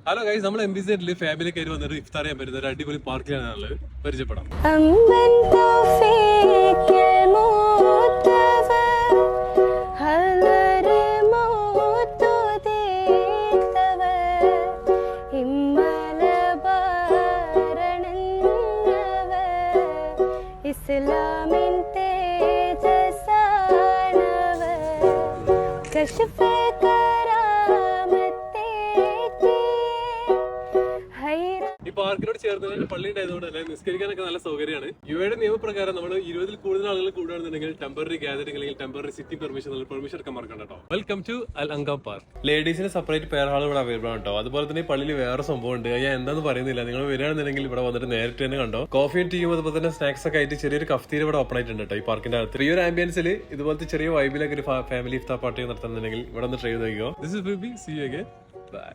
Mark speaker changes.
Speaker 1: Hello guys, നമ്മൾ MBZ family കയറി വന്നിട്ട് ഇഫ്താർ ചെയ്യാൻ പറ്റുന്ന ഒരു അടിപൊളി പാർക്കിലാണ് പരിചയപ്പെടാം.
Speaker 2: ഇസ്ലാമിൻ തേജസാണവ കശഫ്
Speaker 1: ഈ പാർക്കിനോട് ചേർന്ന് പള്ളി ഉണ്ടായതുകൊണ്ട് തന്നെ നിസ്കരിക്കാനൊക്കെ നല്ല സൗകര്യമാണ്. യുഎയുടെ നിയമപ്രകാരം നമ്മൾ 20 കൂടുതൽ ആളുകൾ കൂടുകയാണെന്നുണ്ടെങ്കിൽ ടെമ്പററി ഗാദറിംഗ് അല്ലെങ്കിൽ ടെമ്പററി സിറ്റി പെർമിഷൻ എടുക്കാൻ മറക്കണ്ട കേട്ടോ. വെൽക്കം ടു അൽ അങ്കാം പാർക്ക്. ലേഡീസിന് സെപ്പറേറ്റ് പേർ ഹാൾ ഇവിടെ അവൈലബിൾ ആണ് കേട്ടോ. അതുപോലെ തന്നെ പള്ളിയിൽ വേറെ സംഭവം ഉണ്ട്. ഞാൻ എന്താന്ന് പറയുന്നില്ല, നിങ്ങൾ വരികയാണെന്നുണ്ടെങ്കിൽ ഇവിടെ വന്നിട്ട് നേരിട്ട് തന്നെ കണ്ടോ. കോഫിയും ടീയും അതുപോലെ തന്നെ സ്നാക്സ് ഒക്കെ ആയിട്ട് ചെറിയൊരു കഫ്തീര ഇവിടെ ഓപ്പൺ ആയിട്ടുണ്ട് കേട്ടോ ഈ പാർക്കിന്റെ അകത്ത്. ഈ ഒരു ആംബിയൻസിൽ ഇതുപോലത്തെ ചെറിയ വൈബിലൊക്കെ ഒരു ഫാമിലി ഇഫ്താർ പാർട്ടി നടത്തുന്നുണ്ടെങ്കിൽ ഇവിടെ ഒന്ന് ട്രൈ ചെയ്ത് നോക്കിയോ. This is be see you again. By.